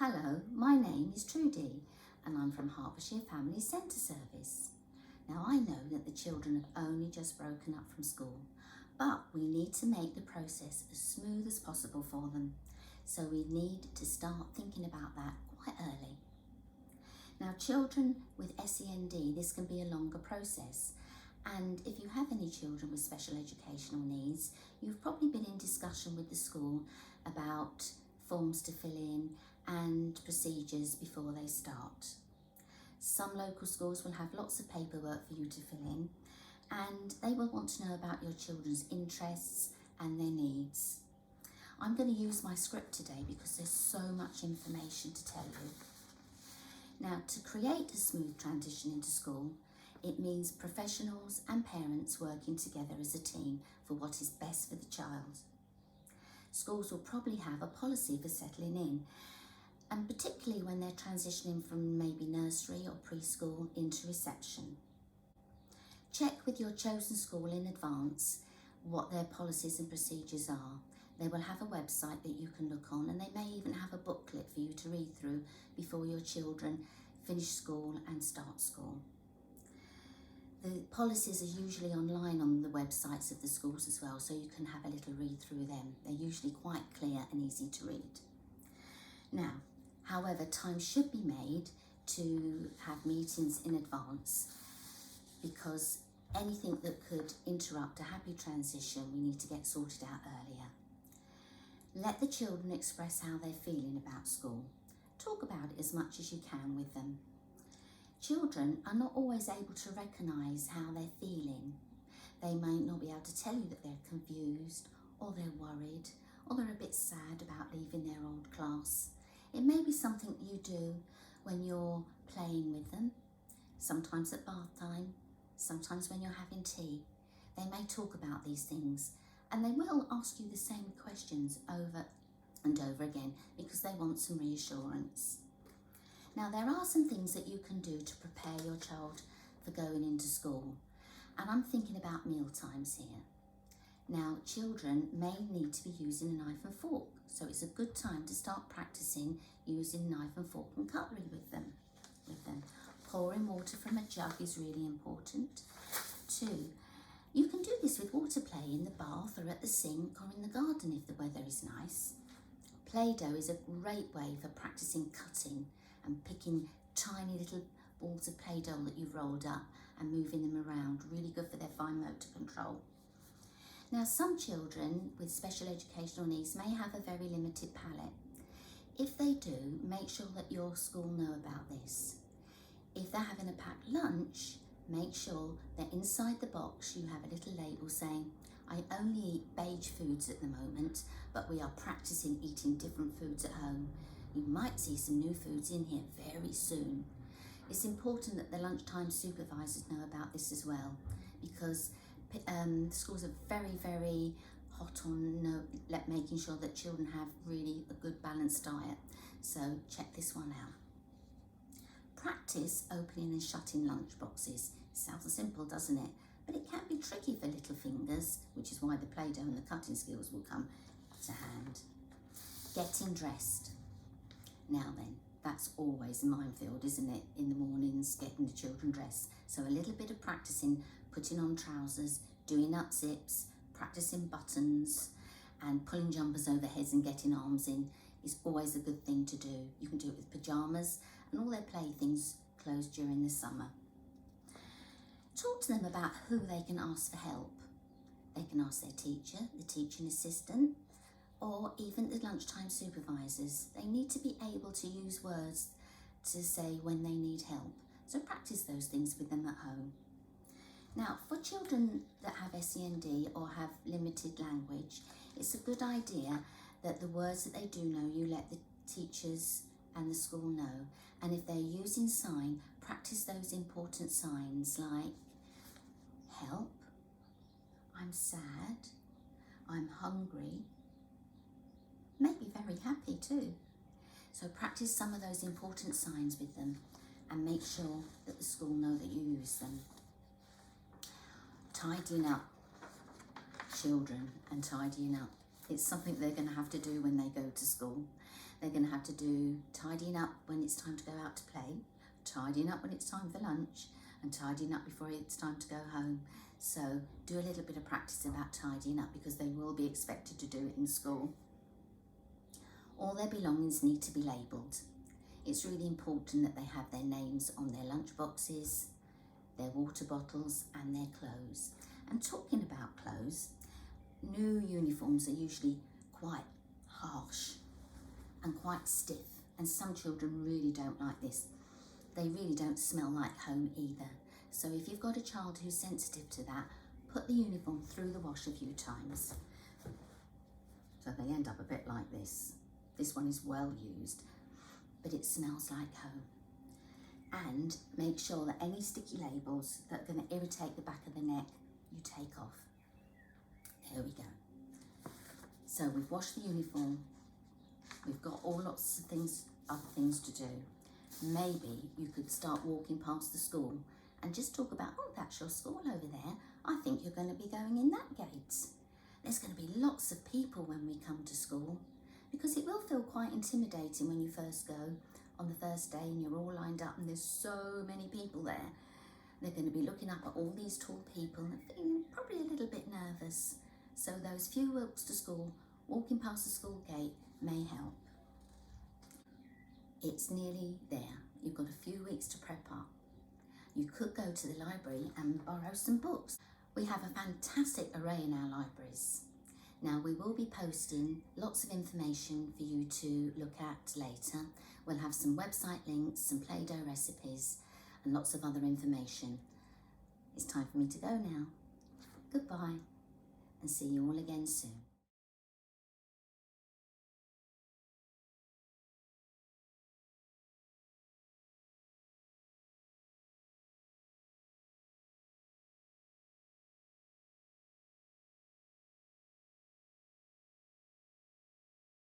Hello, my name is Trudi and I'm from Hertfordshire Family Centre Service. Now I know that the children have only just broken up from school, but we need to make the process as smooth as possible for them. So we need to start thinking about that quite early. Now children with SEND, this can be a longer process. And if you have any children with special educational needs, you've probably been in discussion with the school about forms to fill in and procedures before they start. Some local schools will have lots of paperwork for you to fill in, and they will want to know about your children's interests and their needs. I'm going to use my script today because there's so much information to tell you. Now, to create a smooth transition into school, it means professionals and parents working together as a team for what is best for the child. Schools will probably have a policy for settling in, and particularly when they're transitioning from maybe nursery or preschool into reception. Check with your chosen school in advance what their policies and procedures are. They will have a website that you can look on, and they may even have a booklet for you to read through before your children finish school and start school. The policies are usually online on the websites of the schools as well, so you can have a little read through them. They're usually quite clear and easy to read. Now, however, time should be made to have meetings in advance, because anything that could interrupt a happy transition, we need to get sorted out earlier. Let the children express how they're feeling about school. Talk about it as much as you can with them. Children are not always able to recognise how they're feeling. They might not be able to tell you that they're confused, or they're worried, or they're a bit sad about leaving their old class. It may be something you do when you're playing with them, sometimes at bath time, sometimes when you're having tea. They may talk about these things, and they will ask you the same questions over and over again because they want some reassurance. Now, there are some things that you can do to prepare your child for going into school, and I'm thinking about meal times here. Now, children may need to be using a knife and fork, so it's a good time to start practicing using knife and fork and cutlery with them. Pouring water from a jug is really important. 2, you can do this with water play in the bath or at the sink or in the garden if the weather is nice. Play-Doh is a great way for practicing cutting and picking tiny little balls of Play-Doh that you've rolled up and moving them around. Really good for their fine motor control. Now, some children with special educational needs may have a very limited palate. If they do, make sure that your school know about this. If they're having a packed lunch, make sure that inside the box you have a little label saying, "I only eat beige foods at the moment, but we are practicing eating different foods at home. You might see some new foods in here very soon." It's important that the lunchtime supervisors know about this as well, because schools are very, very hot on making sure that children have really a good balanced diet. So check this one out. Practice opening and shutting lunch boxes. Sounds simple, doesn't it? But it can be tricky for little fingers, which is why the Play-Doh and the cutting skills will come to hand. Getting dressed. Now then, that's always a minefield, isn't it? In the mornings, getting the children dressed. So a little bit of practicing, putting on trousers, doing up zips, practicing buttons, and pulling jumpers over heads and getting arms in is always a good thing to do. You can do it with pyjamas and all their playthings closed during the summer. Talk to them about who they can ask for help. They can ask their teacher, the teaching assistant, or even the lunchtime supervisors. They need to be able to use words to say when they need help. So practice those things with them at home. Now, for children that have SEND or have limited language, it's a good idea that the words that they do know, you let the teachers and the school know. And if they're using sign, practice those important signs like help, I'm sad, I'm hungry, maybe very happy too. So practice some of those important signs with them and make sure that the school know that you use them. Tidying up children and tidying up It's something they're going to have to do when they go to school. They're going to have to do tidying up when it's time to go out to play, tidying up when it's time for lunch, and tidying up before it's time to go home. So do a little bit of practice about tidying up, because they will be expected to do it in school. All their belongings need to be labelled. It's really important that they have their names on their lunch boxes, their water bottles and their clothes. And talking about clothes, new uniforms are usually quite harsh and quite stiff, and some children really don't like this. They really don't smell like home either. So if you've got a child who's sensitive to that, put the uniform through the wash a few times. So they end up a bit like this. This one is well used, but it smells like home. And make sure that any sticky labels that are going to irritate the back of the neck, you take off. There we go. So we've washed the uniform. We've got all lots of things, other things to do. Maybe you could start walking past the school and just talk about, oh, that's your school over there. I think you're going to be going in that gate. There's going to be lots of people when we come to school, because it will feel quite intimidating when you first go on the first day and you're all lined up and there's so many people there. They're going to be looking up at all these tall people and feeling probably a little bit nervous. So those few walks to school, walking past the school gate, may help. It's nearly there. You've got a few weeks to prep up. You could go to the library and borrow some books. We have a fantastic array in our libraries. Now, we will be posting lots of information for you to look at later. We'll have some website links, some Play-Doh recipes, and lots of other information. It's time for me to go now. Goodbye, and see you all again soon.